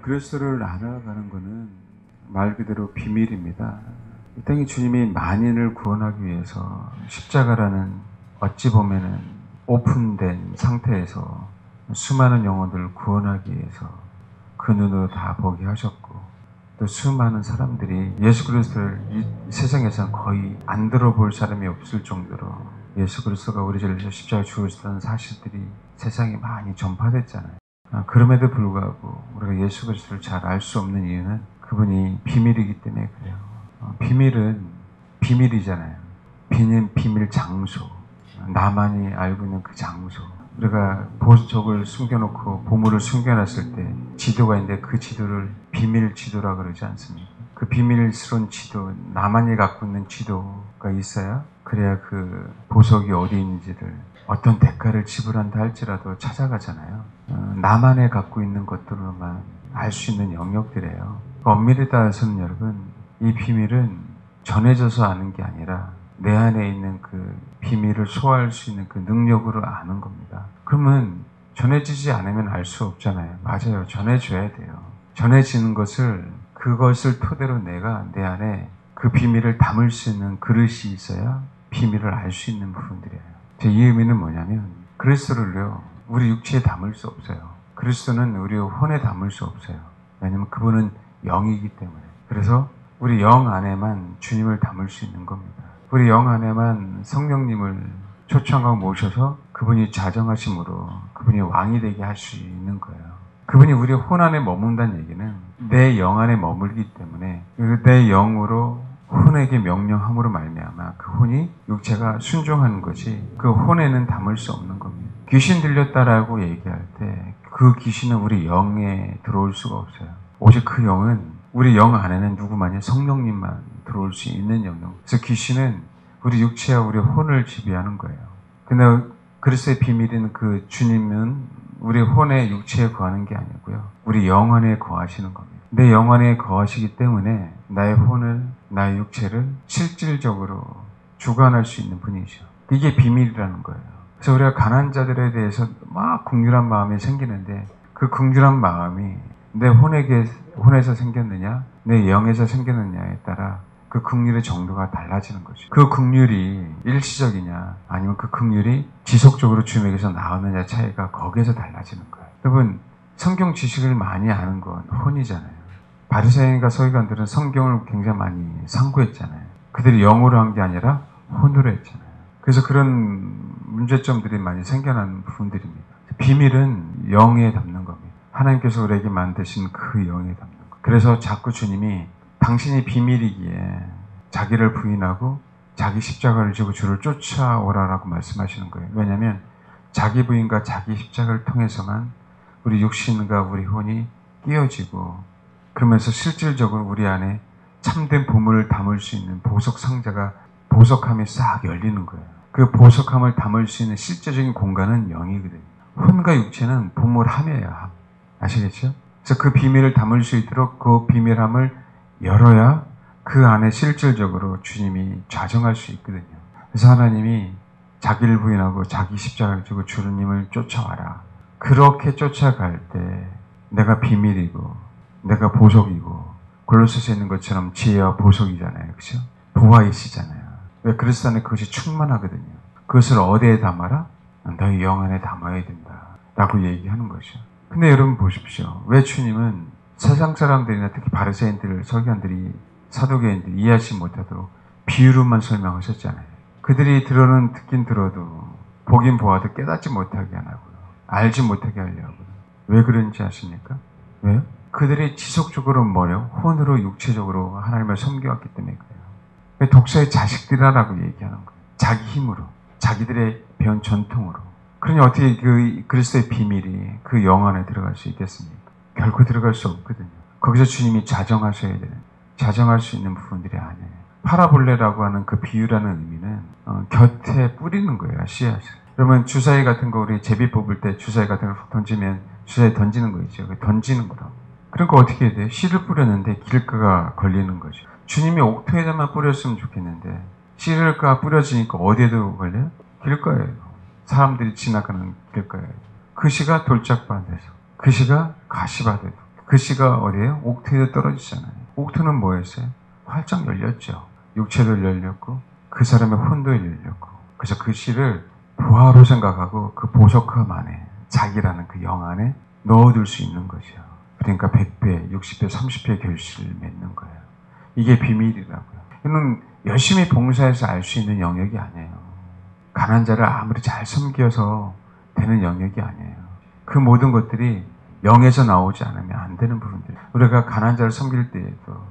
그리스도를 알아가는 것은 말 그대로 비밀입니다. 이 땅에 주님이 만인을 구원하기 위해서 십자가라는 어찌 보면은 오픈된 상태에서 수많은 영혼들을 구원하기 위해서 그 눈으로 다 보게 하셨고, 또 수많은 사람들이 예수 그리스도를 이 세상에서는 거의 안 들어볼 사람이 없을 정도로 예수 그리스도가 우리 죄를 위해서 십자가에 죽으셨다는 사실들이 세상에 많이 전파됐잖아요. 그럼에도 불구하고 우리가 예수 그리스도를 잘 알 수 없는 이유는 그분이 비밀이기 때문에 그래요. 비밀은 비밀이잖아요. 비밀 장소, 나만이 알고 있는 그 장소. 우리가 보석을 숨겨놓고 보물을 숨겨놨을 때 지도가 있는데 그 지도를 비밀 지도라 그러지 않습니까? 그 비밀스러운 지도, 나만이 갖고 있는 지도가 있어야 그래야 그 보석이 어디 있는지를 어떤 대가를 지불한다 할지라도 찾아가잖아요. 나만의 갖고 있는 것들로만 알 수 있는 영역들이에요. 엄밀히 따라서는 여러분, 이 비밀은 전해져서 아는 게 아니라 내 안에 있는 그 비밀을 소화할 수 있는 그 능력으로 아는 겁니다. 그러면 전해지지 않으면 알 수 없잖아요. 맞아요. 전해줘야 돼요. 전해지는 그것을 토대로 내가 내 안에 그 비밀을 담을 수 있는 그릇이 있어야 비밀을 알 수 있는 부분들이에요. 이 의미는 뭐냐면, 그리스도를요, 우리 육체에 담을 수 없어요. 그리스도는 우리 혼에 담을 수 없어요. 왜냐면 그분은 영이기 때문에. 그래서 우리 영 안에만 주님을 담을 수 있는 겁니다. 우리 영 안에만 성령님을 초청하고 모셔서 그분이 자정하심으로 그분이 왕이 되게 할 수 있는 거예요. 그분이 우리 혼 안에 머문다는 얘기는 내 영 안에 머물기 때문에 내 영으로 혼에게 명령함으로 말미암아 그 혼이 육체가 순종하는 것이 그 혼에는 담을 수 없는 겁니다. 귀신 들렸다라고 얘기할 때 그 귀신은 우리 영에 들어올 수가 없어요. 오직 그 영은 우리 영 안에는 누구만이 성령님만 들어올 수 있는 영역. 그래서 귀신은 우리 육체와 우리 혼을 지배하는 거예요. 근데 그리스도의 비밀인 그 주님은 우리 혼의 육체에 거하는 게 아니고요, 우리 영 안에 거하시는 겁니다. 내 영 안에 거하시기 때문에 나의 혼을, 나의 육체를 실질적으로 주관할 수 있는 분이죠. 이게 비밀이라는 거예요. 그래서 우리가 가난한 자들에 대해서 막 긍휼한 마음이 생기는데, 그 긍휼한 마음이 내 혼에서 생겼느냐, 내 영에서 생겼느냐에 따라 그 긍휼의 정도가 달라지는 거죠. 그 긍휼이 일시적이냐, 아니면 그 긍휼이 지속적으로 주님에게서 나오느냐 차이가 거기에서 달라지는 거예요. 여러분, 성경 지식을 많이 아는 건 혼이잖아요. 바리새인과 서기관들은 성경을 굉장히 많이 상고했잖아요. 그들이 영어로 한 게 아니라 혼으로 했잖아요. 그래서 그런 문제점들이 많이 생겨난 부분들입니다. 비밀은 영에 담는 겁니다. 하나님께서 우리에게 만드신 그 영에 담는 것. 그래서 자꾸 주님이 당신이 비밀이기에 자기를 부인하고 자기 십자가를 지고 주를 쫓아오라라고 말씀하시는 거예요. 왜냐하면 자기 부인과 자기 십자가를 통해서만 우리 육신과 우리 혼이 끼어지고, 그러면서 실질적으로 우리 안에 참된 보물을 담을 수 있는 보석 상자가, 보석함이 싹 열리는 거예요. 그 보석함을 담을 수 있는 실제적인 공간은 영이거든요. 혼과 육체는 보물함이에요. 함. 아시겠죠? 그래서 그 비밀을 담을 수 있도록 그 비밀함을 열어야 그 안에 실질적으로 주님이 좌정할 수 있거든요. 그래서 하나님이 자기를 부인하고 자기 십자가를 지고 주님을 쫓아와라. 그렇게 쫓아갈 때 내가 비밀이고 내가 보석이고, 골로새서에 있는 것처럼 지혜와 보석이잖아요. 그렇죠? 부하이시잖아요. 왜 그리스도 안에 그것이 충만하거든요. 그것을 어디에 담아라? 너희 영 안에 담아야 된다 라고 얘기하는 것이죠. 근데 여러분 보십시오. 왜 주님은 세상 사람들이나 특히 바리새인들, 서기관들이, 사두개인들이 이해하지 못하도록 비유로만 설명하셨잖아요. 그들이 듣긴 들어도 보긴 보아도 깨닫지 못하게 안 하고요, 알지 못하게 하려고요. 왜 그런지 아십니까? 왜요? 그들이 지속적으로 혼으로 육체적으로 하나님을 섬겨왔기 때문에 그래요. 독사의 자식들이라고 얘기하는 거예요. 자기 힘으로, 자기들의 배운 전통으로. 그러니 어떻게 그 그리스도의 비밀이 그 영 안에 들어갈 수 있겠습니까? 결코 들어갈 수 없거든요. 거기서 주님이 자정하셔야 돼요. 자정할 수 있는 부분들이 아니에요. 파라볼레라고 하는 그 비유라는 의미는 곁에 뿌리는 거예요, 씨앗을. 그러면 주사위 같은 거, 우리 제비 뽑을 때 주사위 같은 거 던지면 주사위 던지는 거 있죠. 던지는 거라고. 그러니까 어떻게 해야 돼요? 씨를 뿌렸는데 길가가 걸리는 거죠. 주님이 옥토에다만 뿌렸으면 좋겠는데 씨가 뿌려지니까 어디에도 걸려요? 길가예요. 사람들이 지나가는 길가예요. 그 씨가 돌짝밭에서, 그 씨가 가시밭에서, 그 씨가 어디에요? 옥토에 떨어지잖아요. 옥토는 뭐였어요? 활짝 열렸죠. 육체도 열렸고 그 사람의 혼도 열렸고, 그래서 그 씨를 보화로 생각하고 그 보석함 안에, 자기라는 그 영 안에 넣어둘 수 있는 거죠. 그러니까 100배, 60배, 30배 결실을 맺는 거예요. 이게 비밀이라고요. 이는 열심히 봉사해서 알 수 있는 영역이 아니에요. 가난한 자를 아무리 잘 섬겨서 되는 영역이 아니에요. 그 모든 것들이 영에서 나오지 않으면 안 되는 부분들. 우리가 가난한 자를 섬길 때에도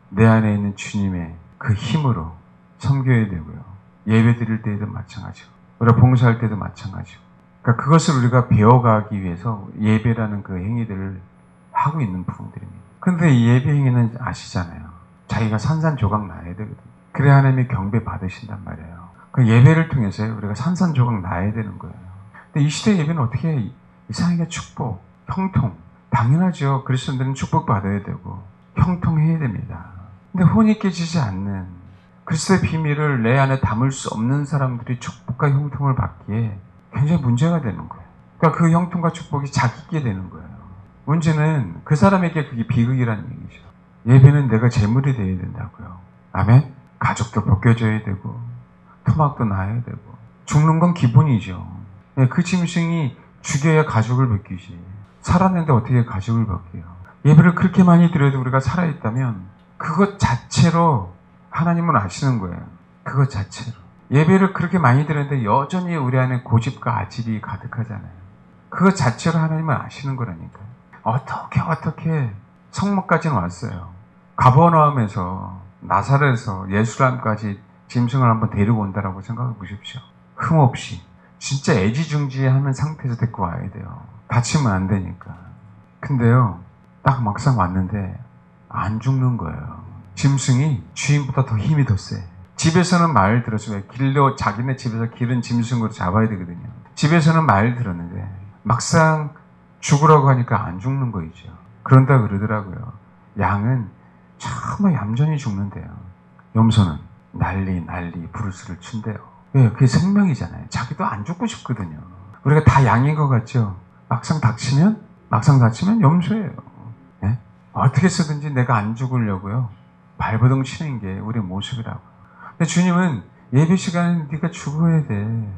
내 안에 있는 주님의 그 힘으로 섬겨야 되고요. 예배 드릴 때에도 마찬가지고, 우리가 봉사할 때도 마찬가지고. 그러니까 그것을 우리가 배워가기 위해서 예배라는 그 행위들을 하고 있는 부분들입니다. 근데 이 예배 행위는 아시잖아요. 자기가 산산조각 나야 되거든요. 그래야 하나님이 경배 받으신단 말이에요. 그 예배를 통해서 우리가 산산조각 나야 되는 거예요. 근데 이 시대 예배는 어떻게 해? 이상하게 축복, 형통. 당연하죠. 그리스도인들은 축복받아야 되고 형통해야 됩니다. 근데 혼이 깨지지 않는 그리스도의 비밀을 내 안에 담을 수 없는 사람들이 축복과 형통을 받기에 굉장히 문제가 되는 거예요. 그러니까 그 형통과 축복이 자기게 되는 거예요. 문제는 그 사람에게 그게 비극이라는 얘기죠. 예배는 내가 재물이 되어야 된다고요. 아멘? 가족도 벗겨져야 되고 토막도 나야 되고 죽는 건 기본이죠. 그 짐승이 죽여야 가족을 벗기지. 살았는데 어떻게 가족을 벗겨요? 예배를 그렇게 많이 드려도 우리가 살아있다면 그것 자체로 하나님은 아시는 거예요. 그것 자체로. 예배를 그렇게 많이 드렸는데 여전히 우리 안에 고집과 아집이 가득하잖아요. 그것 자체로 하나님은 아시는 거라니까요. 어떻게 성막까지는 왔어요. 가버나움에서 나사렛에서 예루살렘까지 짐승을 한번 데리고 온다라고 생각해 보십시오. 흠없이 진짜 애지중지하는 상태에서 데리고 와야 돼요. 다치면 안 되니까. 근데요, 딱 막상 왔는데 안 죽는 거예요. 짐승이 주인보다 더 힘이 더 세. 집에서는 말 들었어요. 길로 자기네 집에서 기른 짐승으로 잡아야 되거든요. 집에서는 말 들었는데 막상 죽으라고 하니까 안 죽는 거이죠. 그런다 그러더라고요. 양은 정말 얌전히 죽는데요. 염소는 난리 부르스를 춘대요. 왜? 그게 생명이잖아요. 자기도 안 죽고 싶거든요. 우리가 다 양인 것 같죠? 막상 다치면 염소예요. 네? 어떻게 쓰든지 내가 안 죽으려고요. 발버둥 치는 게 우리의 모습이라고. 근데 주님은 예배 시간에 네가 죽어야 돼.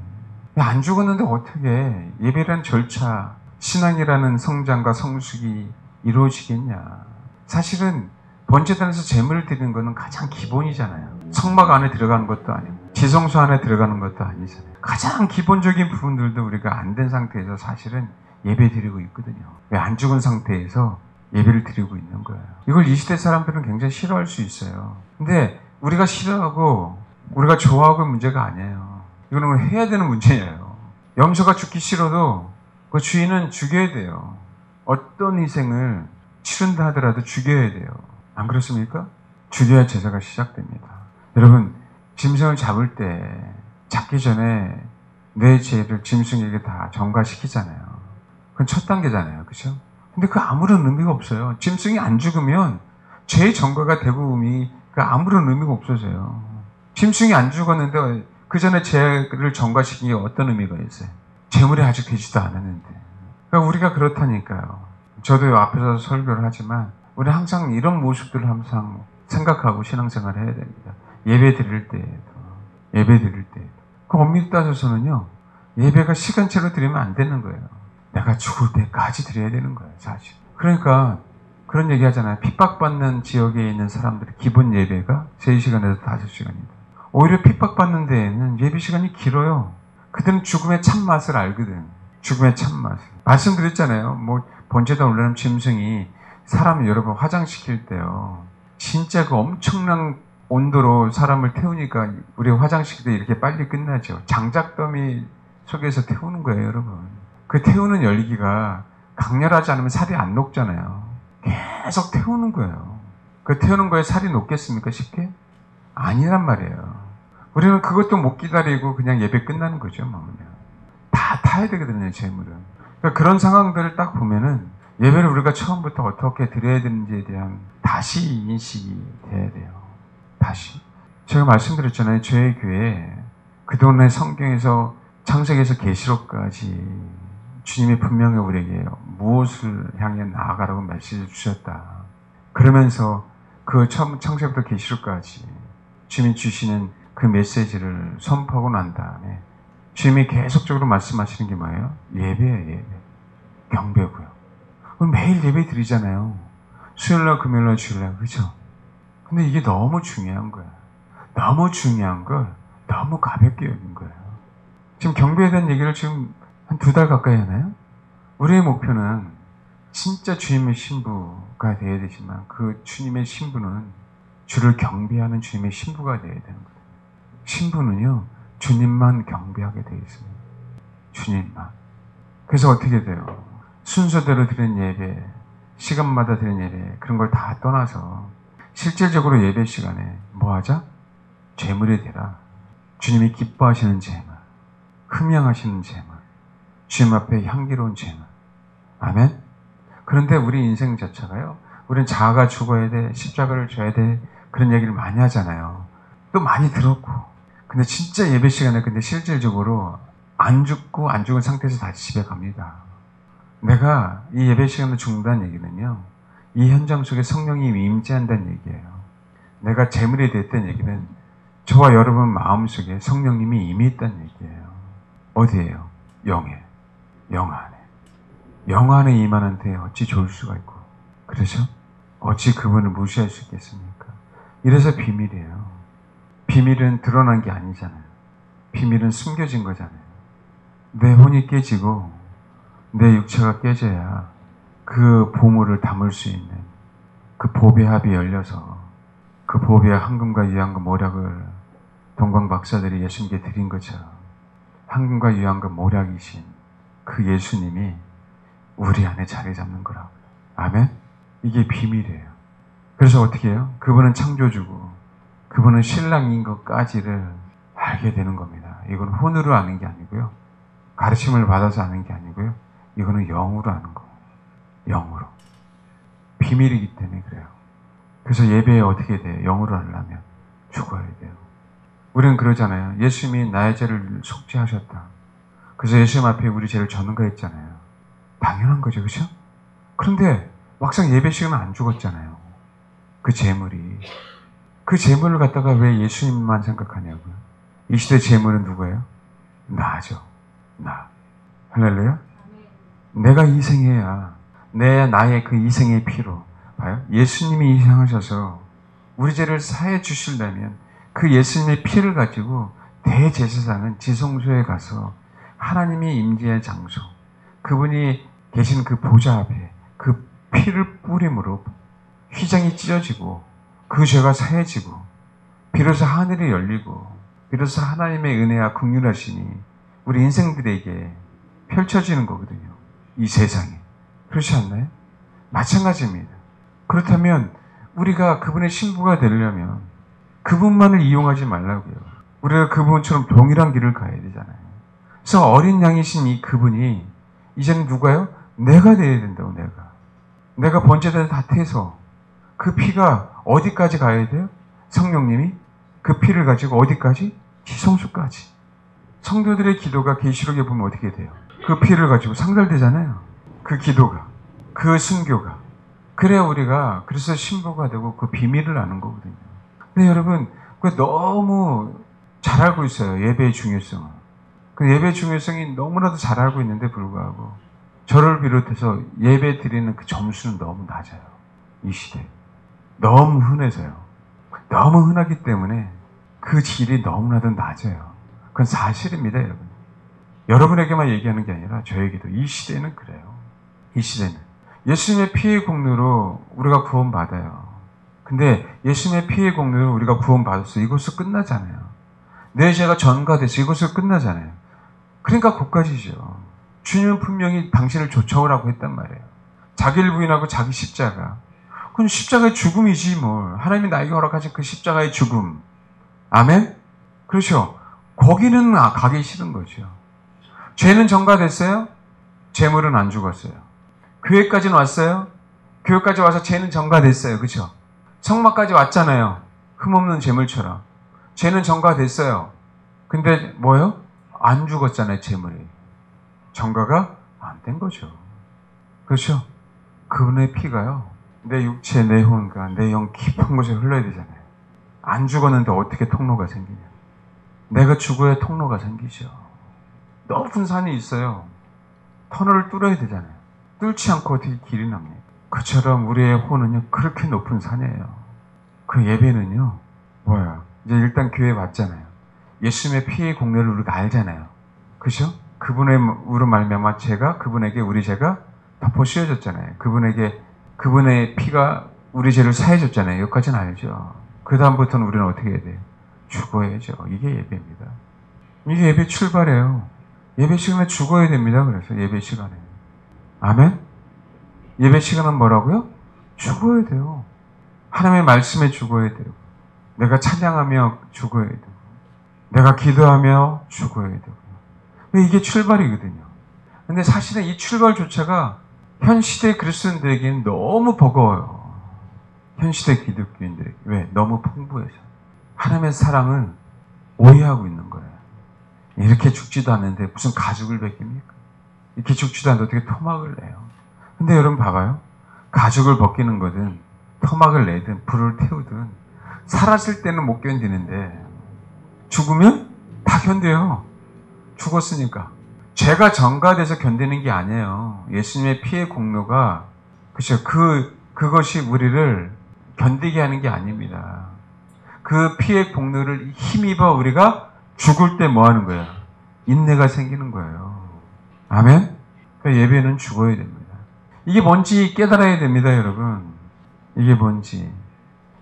안 죽었는데 어떻게 예배라는 절차, 신앙이라는 성장과 성숙이 이루어지겠냐. 사실은 번제단에서 제물을 드리는 것은 가장 기본이잖아요. 성막 안에 들어가는 것도 아니고 지성소 안에 들어가는 것도 아니잖아요. 가장 기본적인 부분들도 우리가 안 된 상태에서 사실은 예배 드리고 있거든요. 왜 안 죽은 상태에서 예배를 드리고 있는 거예요. 이걸 이 시대 사람들은 굉장히 싫어할 수 있어요. 근데 우리가 싫어하고 우리가 좋아하고 문제가 아니에요. 이거는 해야 되는 문제예요. 염소가 죽기 싫어도 그 주인은 죽여야 돼요. 어떤 희생을 치른다 하더라도 죽여야 돼요. 안 그렇습니까? 죽여야 제사가 시작됩니다. 여러분, 짐승을 잡을 때 잡기 전에 내 죄를 짐승에게 다 전가시키잖아요. 그건 첫 단계잖아요. 그렇죠? 근데 그 아무런 의미가 없어요. 짐승이 안 죽으면 죄의 전가가 되고 아무런 의미가 없어져요. 짐승이 안 죽었는데 그 전에 죄를 전가시킨 게 어떤 의미가 있어요? 재물이 아직 되지도 않았는데. 그러니까 우리가 그렇다니까요. 저도 앞에서 설교를 하지만 우리 항상 이런 모습들을 항상 생각하고 신앙생활을 해야 됩니다. 예배 드릴 때에도. 그 엄밀히 따져서는요, 예배가 시간제로 드리면 안 되는 거예요. 내가 죽을 때까지 드려야 되는 거예요, 사실. 그러니까 그런 얘기 하잖아요. 핍박받는 지역에 있는 사람들의 기본 예배가 3시간에서 5시간입니다. 오히려 핍박받는 데에는 예배 시간이 길어요. 그들은 죽음의 참맛을 알거든. 죽음의 참맛을. 말씀드렸잖아요. 번제단 올라오는 짐승이 사람을 여러 번 화장시킬 때요. 진짜 그 엄청난 온도로 사람을 태우니까 우리 화장시킬 때 이렇게 빨리 끝나죠. 장작더미 속에서 태우는 거예요, 여러분. 그 태우는 열기가 강렬하지 않으면 살이 안 녹잖아요. 계속 태우는 거예요. 그 태우는 거에 살이 녹겠습니까, 쉽게? 아니란 말이에요. 우리는 그것도 못 기다리고 그냥 예배 끝나는 거죠, 다 타야 되거든요, 재물은. 그러니까 그런 상황들을 딱 보면은 예배를 우리가 처음부터 어떻게 드려야 되는지에 대한 다시 인식이 돼야 돼요. 다시. 제가 말씀드렸잖아요. 저희 교회에 그동안의 성경에서 창세기에서 계시록까지 주님이 분명히 우리에게 무엇을 향해 나아가라고 메시지를 주셨다. 그러면서 그 창세부터 계시록까지 주님이 주시는 그 메시지를 선포하고 난 다음에 주님이 계속적으로 말씀하시는 게 뭐예요? 예배예요, 예배. 경배고요. 우리 매일 예배 드리잖아요. 수요일날, 금요일날, 주일날, 그죠? 근데 이게 너무 중요한 거야. 너무 중요한 걸 너무 가볍게 여긴 거예요. 지금 경배에 대한 얘기를 지금 한 2달 가까이 하나요? 우리의 목표는 진짜 주님의 신부가 되어야 되지만 그 주님의 신부는 주를 경배하는 주님의 신부가 되어야 되는 거예요. 신부는요, 주님만 경배하게 되어 있습니다. 주님만. 그래서 어떻게 돼요? 순서대로 드리는 예배, 시간마다 드리는 예배, 그런 걸 다 떠나서 실질적으로 예배 시간에 뭐 하자? 제물이 되라. 주님이 기뻐하시는 제물, 흠양하시는 제물, 주님 앞에 향기로운 제물. 아멘? 그런데 우리 인생 자체가요, 우리는 자아가 죽어야 돼, 십자가를 져야 돼, 그런 얘기를 많이 하잖아요. 또 많이 들었고. 근데 진짜 예배 시간에 근데 실질적으로 안 죽고 안 죽은 상태에서 다시 집에 갑니다. 내가 이 예배 시간을 죽는다는 얘기는요, 이 현장 속에 성령이 임재한다는 얘기예요. 내가 제물이 됐다는 얘기는 저와 여러분 마음속에 성령님이 임해 있다는 얘기예요. 어디예요? 영에. 영 안에. 영 안에 임하는데 어찌 좋을 수가 있고, 그렇죠? 어찌 그분을 무시할 수 있겠습니까? 이래서 비밀이에요. 비밀은 드러난 게 아니잖아요. 비밀은 숨겨진 거잖아요. 내 혼이 깨지고 내 육체가 깨져야 그 보물을 담을 수 있는 그 보배 합이 열려서 그 보배에 황금과 유황과 모략을 동방 박사들이 예수님께 드린 것처럼 황금과 유황과 모략이신 그 예수님이 우리 안에 자리 잡는 거라고요. 아멘? 이게 비밀이에요. 그래서 어떻게 해요? 그분은 창조주고 그분은 신랑인 것까지를 알게 되는 겁니다. 이건 혼으로 아는 게 아니고요. 가르침을 받아서 아는 게 아니고요. 이거는 영으로 아는 거예요. 영으로. 비밀이기 때문에 그래요. 그래서 예배에 어떻게 돼요? 영으로 하려면 죽어야 돼요. 우리는 그러잖아요. 예수님이 나의 죄를 속죄하셨다. 그래서 예수님 앞에 우리 죄를 전가했잖아요. 당연한 거죠. 그렇죠? 그런데 막상 예배 시간은 안 죽었잖아요. 그 재물이. 그 재물을 갖다가 왜 예수님만 생각하냐고요. 이 시대 재물은 누구예요? 나죠. 나. 할렐루야? 내가 희생해야 나의 그 희생의 피로 봐요. 예수님이 희생하셔서 우리 죄를 사해 주시려면 그 예수님의 피를 가지고 대제사장은 지성소에 가서 하나님이 임재의 장소, 그분이 계신 그 보좌 앞에 그 피를 뿌림으로 휘장이 찢어지고 그 죄가 사해지고 비로소 하늘이 열리고 비로소 하나님의 은혜와 긍휼하심이 우리 인생들에게 펼쳐지는 거거든요. 이 세상에. 그렇지 않나요? 마찬가지입니다. 그렇다면 우리가 그분의 신부가 되려면 그분만을 이용하지 말라고요. 우리가 그분처럼 동일한 길을 가야 되잖아요. 그래서 어린 양이신 이 그분이 이제는 누가요? 내가 되어야 된다고. 내가 번제단에 다 태서 그 피가 어디까지 가야 돼요? 성령님이 그 피를 가지고 어디까지? 지성소까지. 성도들의 기도가 계시록에 보면 어떻게 돼요? 그 피를 가지고 상달되잖아요. 그 기도가, 그 순교가. 그래야 우리가 그래서 신부가 되고 그 비밀을 아는 거거든요. 근데 여러분, 너무 잘 알고 있어요. 예배의 중요성을. 그 예배의 중요성이 너무나도 잘 알고 있는데 불구하고 저를 비롯해서 예배 드리는 그 점수는 너무 낮아요. 이 시대. 너무 흔해서요. 너무 흔하기 때문에 그 질이 너무나도 낮아요. 그건 사실입니다, 여러분. 여러분에게만 얘기하는 게 아니라 저에게도. 이 시대는 그래요. 이 시대는. 예수님의 피의 공로로 우리가 구원받아요. 근데 예수님의 피의 공로로 우리가 구원받았어. 이것으로 끝나잖아요. 내 죄가 전가돼서 이것으로 끝나잖아요. 그러니까 거기까지죠. 주님은 분명히 당신을 쫓아오라고 했단 말이에요. 자기를 부인하고 자기 십자가. 그건 십자가의 죽음이지 뭘. 하나님이 나에게 허락하신 그 십자가의 죽음. 아멘? 그렇죠. 거기는 가기 싫은 거죠. 죄는 전가됐어요? 재물은 안 죽었어요. 교회까지는 왔어요? 교회까지 와서 죄는 전가됐어요. 그렇죠? 성막까지 왔잖아요. 흠없는 재물처럼. 죄는 전가됐어요. 근데 뭐요? 안 죽었잖아요. 재물이. 전가가 안 된 거죠. 그렇죠? 그분의 피가요, 내 육체, 내 혼과 내 영 깊은 곳에 흘러야 되잖아요. 안 죽었는데 어떻게 통로가 생기냐. 내가 죽어야 통로가 생기죠. 높은 산이 있어요. 터널을 뚫어야 되잖아요. 뚫지 않고 어떻게 길이 납니까? 그처럼 우리의 혼은요, 그렇게 높은 산이에요. 그 예배는요, 뭐야? 이제 일단 교회 왔잖아요. 예수님의 피의 공로를 우리가 알잖아요. 그죠? 그분의 우로 말미암아 죄가, 그분에게 우리 죄가 덮어 씌워졌잖아요. 그분의 피가 우리 죄를 사해줬잖아요. 여기까지는 알죠. 그 다음부터는 우리는 어떻게 해야 돼요? 죽어야죠. 이게 예배입니다. 이게 예배 출발이에요. 예배 시간에 죽어야 됩니다. 그래서 예배 시간에. 아멘? 예배 시간은 뭐라고요? 죽어야 돼요. 하나님의 말씀에 죽어야 돼요. 내가 찬양하며 죽어야 되고, 내가 기도하며 죽어야 되고. 이게 출발이거든요. 근데 사실은 이 출발조차가 현 시대 그리스도인들에게는 너무 버거워요. 현 시대 기독교인들에게. 왜? 너무 풍부해서. 하나님의 사랑을 오해하고 있는 거예요. 이렇게 죽지도 않는데 무슨 가죽을 벗깁니까? 이렇게 죽지도 않는데 어떻게 토막을 내요? 근데 여러분 봐봐요. 가죽을 벗기는 거든 토막을 내든 불을 태우든 살았을 때는 못 견디는데 죽으면 다 견뎌요. 죽었으니까. 죄가 전가돼서 견디는 게 아니에요. 예수님의 피의 공로가, 그렇죠. 그것이 우리를 견디게 하는 게 아닙니다. 그 피의 공로를 힘입어 우리가 죽을 때 뭐 하는 거예요? 인내가 생기는 거예요. 아멘? 그러니까 예배는 죽어야 됩니다. 이게 뭔지 깨달아야 됩니다, 여러분. 이게 뭔지.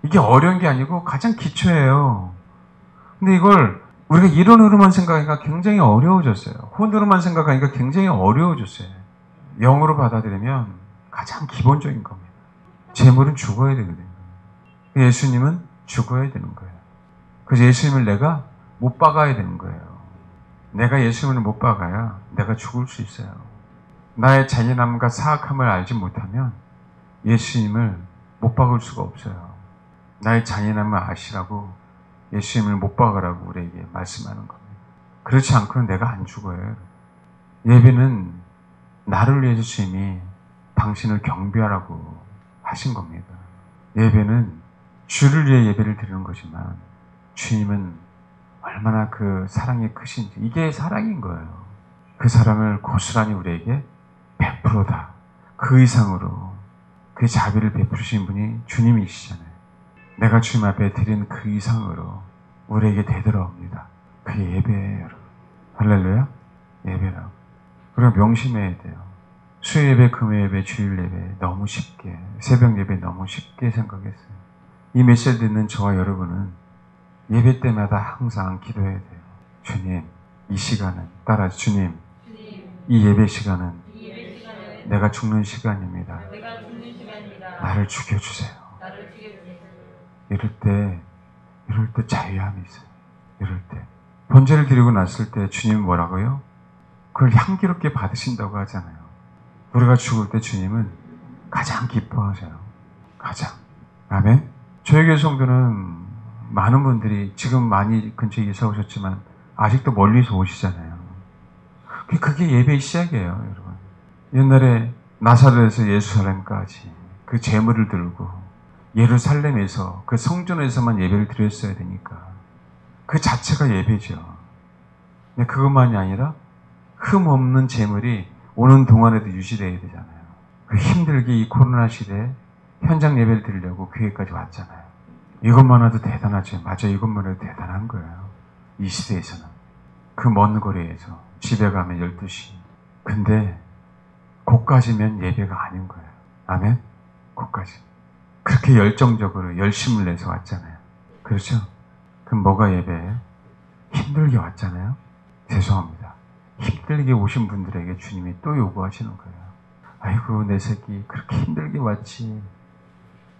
이게 어려운 게 아니고 가장 기초예요. 근데 이걸 우리가 이론으로만 생각하니까 굉장히 어려워졌어요. 혼으로만 생각하니까 굉장히 어려워졌어요. 영으로 받아들이면 가장 기본적인 겁니다. 재물은 죽어야 되거든요. 예수님은 죽어야 되는 거예요. 그래서 예수님을 내가 못 박아야 되는 거예요. 내가 예수님을 못 박아야 내가 죽을 수 있어요. 나의 잔인함과 사악함을 알지 못하면 예수님을 못 박을 수가 없어요. 나의 잔인함을 아시라고 예수님을 못 박으라고 우리에게 말씀하는 겁니다. 그렇지 않고는 내가 안 죽어요. 예배는 나를 위해 주님이 당신을 경배하라고 하신 겁니다. 예배는 주를 위해 예배를 드리는 거지만 주님은 얼마나 그 사랑이 크신지, 이게 사랑인 거예요. 그 사랑을 고스란히 우리에게 베풀어다. 그 이상으로 그 자비를 베푸신 분이 주님이시잖아요. 내가 주님 앞에 드린 그 이상으로 우리에게 되돌아옵니다. 그게 예배예요, 여러분. 할렐루야? 예배라고. 우리가 명심해야 돼요. 수요예배, 금요예배, 주일예배 너무 쉽게, 새벽예배 너무 쉽게 생각했어요. 이 메시지 듣는 저와 여러분은 예배 때마다 항상 기도해야 돼요. 주님, 이 시간은, 따라 주님, 이 예배 시간은 내가 죽는 시간입니다. 나를 죽여주세요. 이럴 때 자유함이 있어요. 이럴 때. 번제를 드리고 났을 때 주님은 뭐라고요? 그걸 향기롭게 받으신다고 하잖아요. 우리가 죽을 때 주님은 가장 기뻐하세요. 가장. 아멘? 저희 교회 성도는 많은 분들이 지금 많이 근처에 이사 오셨지만 아직도 멀리서 오시잖아요. 그게 예배의 시작이에요, 여러분. 옛날에 나사렛에서 예루살렘까지 그 제물을 들고 예루살렘에서 그 성전에서만 예배를 드렸어야 되니까 그 자체가 예배죠. 근데 그것만이 아니라 흠 없는 제물이 오는 동안에도 유지되어야 되잖아요. 그 힘들게 이 코로나 시대에 현장 예배를 드리려고 교회까지 왔잖아요. 이것만 해도 대단하죠. 맞아요. 이것만 해도 대단한 거예요. 이 시대에서는. 그 먼 거리에서 집에 가면 12시. 근데 고까지면 예배가 아닌 거예요. 아멘? 고까지. 그렇게 열정적으로 열심을 내서 왔잖아요. 그렇죠? 그럼 뭐가 예배예요? 힘들게 왔잖아요. 죄송합니다. 힘들게 오신 분들에게 주님이 또 요구하시는 거예요. 아이고 내 새끼 그렇게 힘들게 왔지.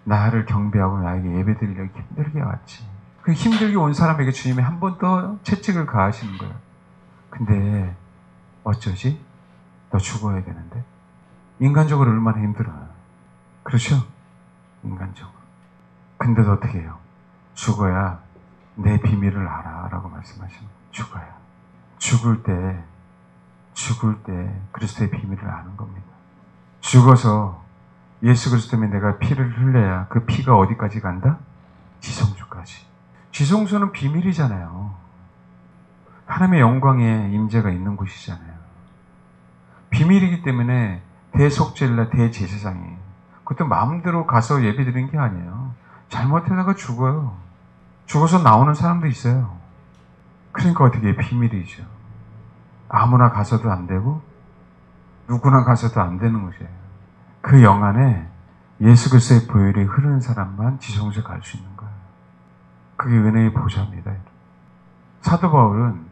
나를 경배하고 나에게 예배 드리려고 힘들게 왔지. 그 힘들게 온 사람에게 주님이 한 번 더 채찍을 가하시는 거예요. 근데 어쩌지? 너 죽어야 되는데? 인간적으로 얼마나 힘들어요. 그렇죠? 인간적으로. 근데도 어떻게 해요? 죽어야 내 비밀을 알아 라고 말씀하시는 거예요. 죽어야. 죽을 때 그리스도의 비밀을 아는 겁니다. 죽어서 예수 그리스도 때문에 내가 피를 흘려야 그 피가 어디까지 간다? 지성소까지. 지성소는 비밀이잖아요. 하나님의 영광의 임재가 있는 곳이잖아요. 비밀이기 때문에 대속죄일날 대제사장이 그것도 마음대로 가서 예배드리는 게 아니에요. 잘못하다가 죽어요. 죽어서 나오는 사람도 있어요. 그러니까 어떻게 비밀이죠. 아무나 가서도 안 되고 누구나 가서도 안 되는 것이에요. 그 영 안에 예수 그리스도의 보혈이 흐르는 사람만 지성소에 갈 수 있는 거예요. 그게 은혜의 보좌입니다. 사도 바울은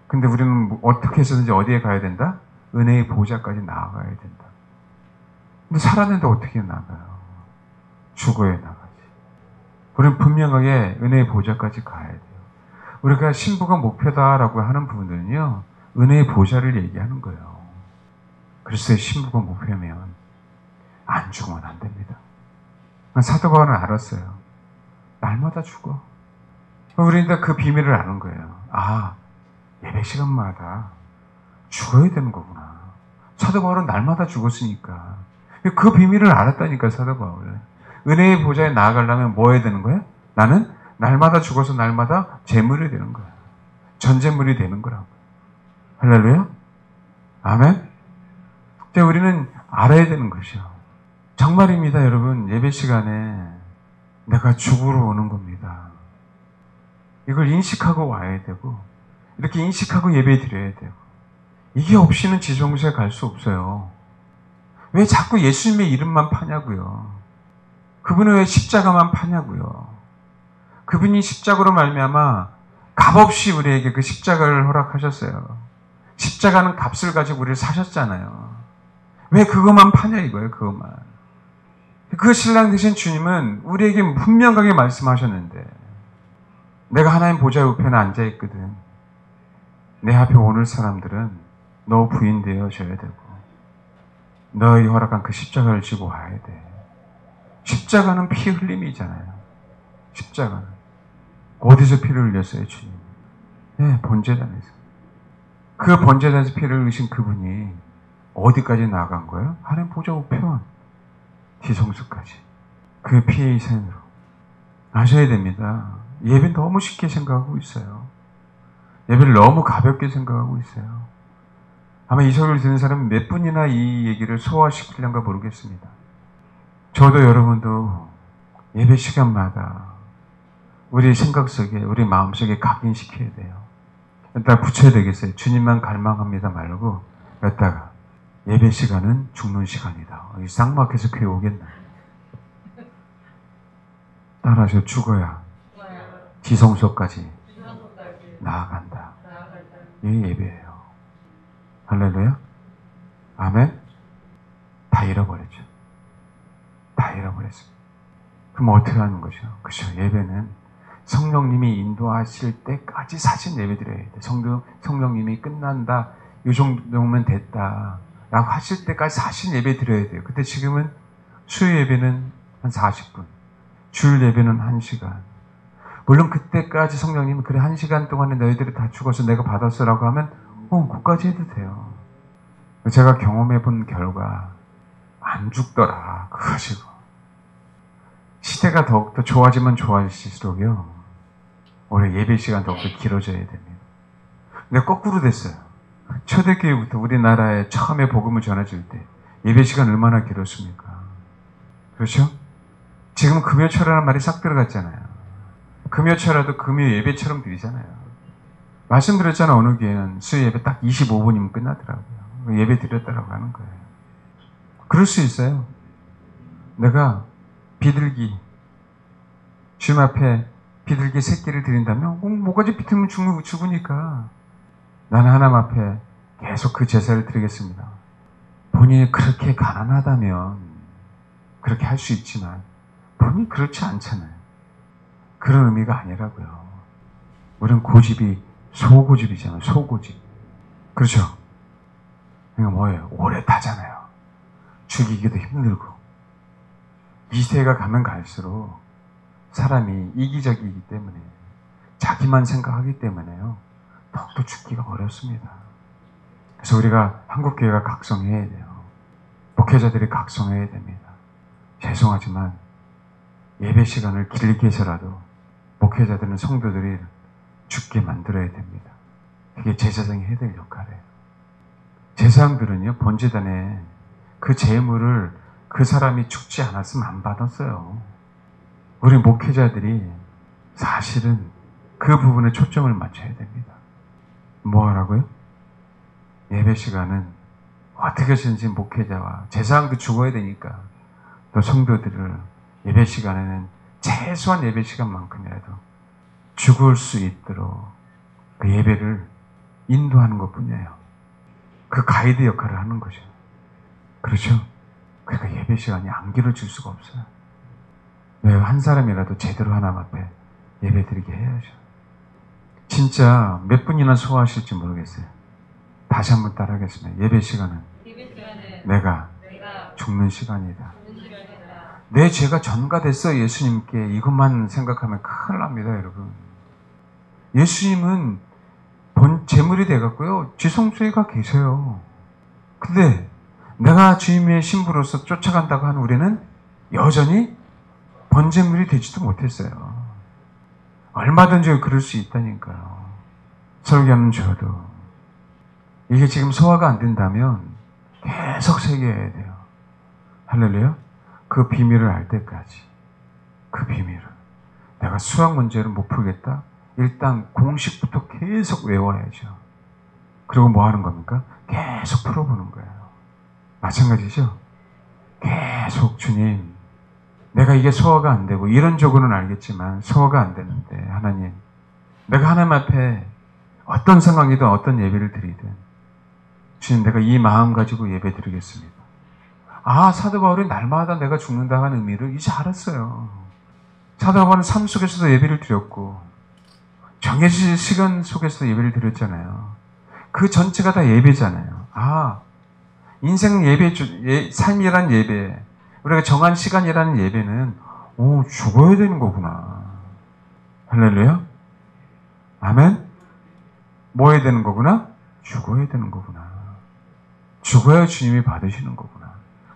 근데 우리는 어떻게 해서든지 어디에 가야 된다? 은혜의 보좌까지 나아가야 된다. 근데 살았는데 어떻게 나가요? 죽어야 나가지. 우리는 분명하게 은혜의 보좌까지 가야 돼요. 우리가 신부가 목표다라고 하는 부분들은요, 은혜의 보좌를 얘기하는 거예요. 그리스도의 신부가 목표면 안 죽으면 안 됩니다. 사도 바울은 알았어요. 날마다 죽어. 우리는 그 비밀을 아는 거예요. 아, 예배 시간마다 죽어야 되는 거구나. 사도 바울은 날마다 죽었으니까. 그 비밀을 알았다니까, 사도 바울은. 은혜의 보좌에 나아가려면 뭐 해야 되는 거야? 나는 날마다 죽어서 날마다 제물이 되는 거야. 전제물이 되는 거라고. 할렐루야? 아멘? 근데 우리는 알아야 되는 것이요. 정말입니다, 여러분. 예배 시간에 내가 죽으러 오는 겁니다. 이걸 인식하고 와야 되고, 이렇게 인식하고 예배 드려야 돼요. 이게 없이는 지성소에 갈 수 없어요. 왜 자꾸 예수님의 이름만 파냐고요. 그분은 왜 십자가만 파냐고요. 그분이 십자가로 말미암아 값없이 우리에게 그 십자가를 허락하셨어요. 십자가는 값을 가지고 우리를 사셨잖아요. 왜 그것만 파냐 이거예요. 그것만. 그 신랑 되신 주님은 우리에게 분명하게 말씀하셨는데 내가 하나님 보좌 우편에 앉아있거든. 내 앞에 오는 사람들은 너 부인 되어줘야 되고 너의 허락한 그 십자가를 지고 와야 돼. 십자가는 피 흘림이잖아요. 십자가는. 어디서 피를 흘렸어요, 주님? 네, 번제단에서. 그 번제단에서 피를 흘리신 그분이 어디까지 나아간 거예요? 하나님 보좌 우편. 지성소까지. 그 피의 희생으로. 아셔야 됩니다. 예배 너무 쉽게 생각하고 있어요. 예배를 너무 가볍게 생각하고 있어요. 아마 이 소리를 듣는 사람은 몇 분이나 이 얘기를 소화시키려는가 모르겠습니다. 저도 여러분도 예배 시간마다 우리 생각 속에, 우리 마음 속에 각인시켜야 돼요. 여기다 붙여야 되겠어요. 주님만 갈망합니다 말고 여기다가 예배 시간은 죽는 시간이다. 쌍막해서 교회 오겠나? 따라서 죽어야 지성소까지 나아간다. 이게 예배예요. 할렐루야? 아멘? 다 잃어버렸죠. 다 잃어버렸습니다. 그럼 어떻게 하는 거죠? 그렇죠. 예배는 성령님이 인도하실 때까지 사신 예배 드려야 돼. 성령님이 끝난다. 이 정도면 됐다. 라고 하실 때까지 사신 예배 드려야 돼요. 근데 지금은 수요 예배는 한 40분. 주일 예배는 1시간. 물론 그때까지 성령님은 그래 1시간 동안에 너희들이 다 죽어서 내가 받았어라고 하면 그까지 해도 돼요. 제가 경험해 본 결과 안 죽더라. 그거 가지고. 시대가 더욱더 좋아지면 좋아질수록요. 올해 예배 시간 더욱더 길어져야 됩니다. 근데 거꾸로 됐어요. 초대교회부터 우리나라에 처음에 복음을 전해줄 때 예배 시간 얼마나 길었습니까? 그렇죠? 지금 금요철이라는 말이 싹 들어갔잖아요. 금요철라도 금요 예배처럼 드리잖아요. 말씀드렸잖아. 어느 교회는 수요 예배 딱 25분이면 끝나더라고요. 예배 드렸다라고 하는 거예요. 그럴 수 있어요. 내가 비둘기 주님 앞에 비둘기 새끼를 드린다면 뭐가지 비틀면 죽으니까 나는 하나님 앞에 계속 그 제사를 드리겠습니다. 본인이 그렇게 가난하다면 그렇게 할 수 있지만 본인이 그렇지 않잖아요. 그런 의미가 아니라고요. 우리는 고집이 소고집이잖아요. 소고집. 그렇죠? 그러니까 뭐예요? 오래 타잖아요. 죽이기도 힘들고. 이 세대가 가면 갈수록 사람이 이기적이기 때문에 자기만 생각하기 때문에요. 더욱더 죽기가 어렵습니다. 그래서 우리가 한국교회가 각성해야 돼요. 목회자들이 각성해야 됩니다. 죄송하지만 예배 시간을 길게 해서라도 목회자들은 성도들이 죽게 만들어야 됩니다. 그게 제사장이 해야 될 역할이에요. 제사장들은요, 번제단에 그 제물을 그 사람이 죽지 않았으면 안 받았어요. 우리 목회자들이 사실은 그 부분에 초점을 맞춰야 됩니다. 뭐 하라고요? 예배 시간은 어떻게 해서든지 목회자와 제사장도 죽어야 되니까 또 성도들을 예배 시간에는 최소한 예배 시간만큼이라도 죽을 수 있도록 그 예배를 인도하는 것뿐이에요. 그 가이드 역할을 하는 거죠. 그렇죠? 그러니까 예배 시간이 안 길어질 수가 없어요. 왜 한 사람이라도 제대로 하나님 앞에 예배 드리게 해야죠. 진짜 몇 분이나 소화하실지 모르겠어요. 다시 한번 따라하겠습니다. 예배 시간은 내가 죽는 시간이다. 내 죄가 전가됐어 예수님께. 이것만 생각하면 큰일 납니다, 여러분. 예수님은 제물이 돼갖고요, 지성소에가 계세요. 근데 내가 주님의 신부로서 쫓아간다고 한 우리는 여전히 번제물이 되지도 못했어요. 얼마든지 그럴 수 있다니까요. 설교하는 저도 이게 지금 소화가 안 된다면 계속 새겨야 돼요. 할렐루야. 그 비밀을 알 때까지, 그 비밀을 내가 수학 문제를 못 풀겠다? 일단 공식부터 계속 외워야죠. 그리고 뭐 하는 겁니까? 계속 풀어보는 거예요. 마찬가지죠? 계속 주님, 내가 이게 소화가 안 되고, 이론적으로는 알겠지만 소화가 안 되는데 하나님, 내가 하나님 앞에 어떤 상황이든 어떤 예배를 드리든 주님, 내가 이 마음 가지고 예배 드리겠습니다. 아, 사도 바울이 날마다 내가 죽는다 하는 의미를 이제 알았어요. 사도 바울은 삶 속에서도 예배를 드렸고 정해진 시간 속에서도 예배를 드렸잖아요. 그 전체가 다 예배잖아요. 아, 인생 예배, 삶이란 예배, 우리가 정한 시간이라는 예배는 죽어야 되는 거구나. 할렐루야. 아멘. 뭐 해야 되는 거구나? 죽어야 되는 거구나. 죽어야 주님이 받으시는 거구나.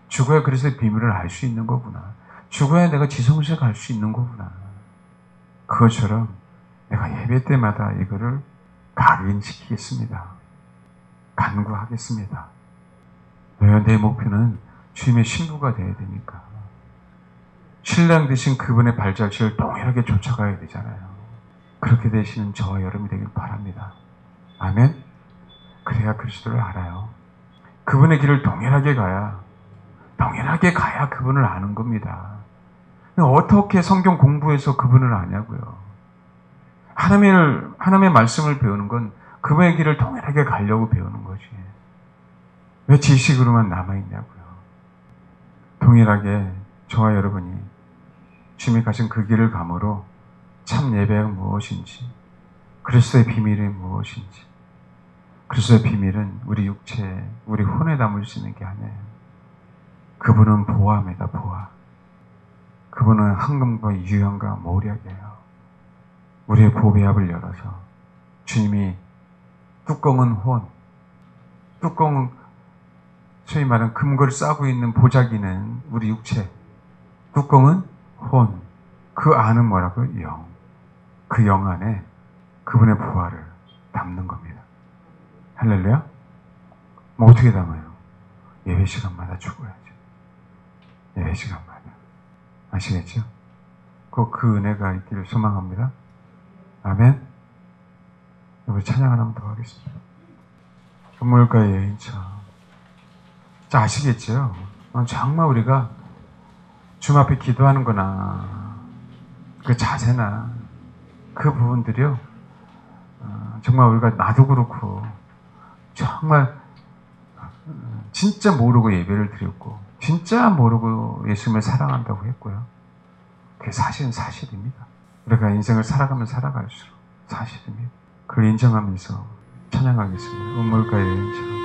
죽어야 그래서 비밀을 알 수 있는 거구나. 죽어야 내가 지성소에 갈 수 있는 거구나. 그것처럼 내가 예배 때마다 이거를 각인시키겠습니다. 간구하겠습니다. 왜요? 내 목표는 주님의 신부가 되어야 되니까. 신랑 되신 그분의 발자취를 동일하게 쫓아가야 되잖아요. 그렇게 되시는 저와 여러분이 되길 바랍니다. 아멘? 그래야 그리스도를 알아요. 그분의 길을 동일하게 가야 그분을 아는 겁니다. 어떻게 성경 공부해서 그분을 아냐고요. 하나님의 말씀을 배우는 건 그분의 길을 동일하게 가려고 배우는 거지. 왜 지식으로만 남아있냐고요. 동일하게 저와 여러분이 주님이 가신 그 길을 감으로 참 예배가 무엇인지, 그리스도의 비밀이 무엇인지, 그리스도의 비밀은 우리 육체, 우리 혼에 담을 수 있는 게 아니에요. 그분은 보화입니다, 보화. 그분은 황금과 유향과 모략이에요. 우리의 보배합을 열어서 주님이 뚜껑은 혼, 뚜껑은 소위 말하는 금고를 싸고 있는 보자기는 우리 육체, 뚜껑은 혼, 그 안은 뭐라고요? 영. 그 영 안에 그분의 보화를 담는 겁니다. 할렐루야? 뭐 어떻게 담아요? 예배 시간마다 죽어야죠. 예배 시간마다. 아시겠죠? 꼭 그 은혜가 있기를 소망합니다. 아멘. 우리 찬양 하나만 더 하겠습니다. 선물가의 여인처럼. 자, 아시겠죠? 정말 우리가 주님 앞에 기도하는 거나 그 자세나 그 부분들이요, 정말 우리가 나도 그렇고 정말 진짜 모르고 예배를 드렸고 진짜 모르고 예수님을 사랑한다고 했고요. 그게 사실은 사실입니다. 우리가 인생을 살아가면 살아갈수록 사실입니다. 그걸 인정하면서 찬양하겠습니다. 음물가의 여인처럼.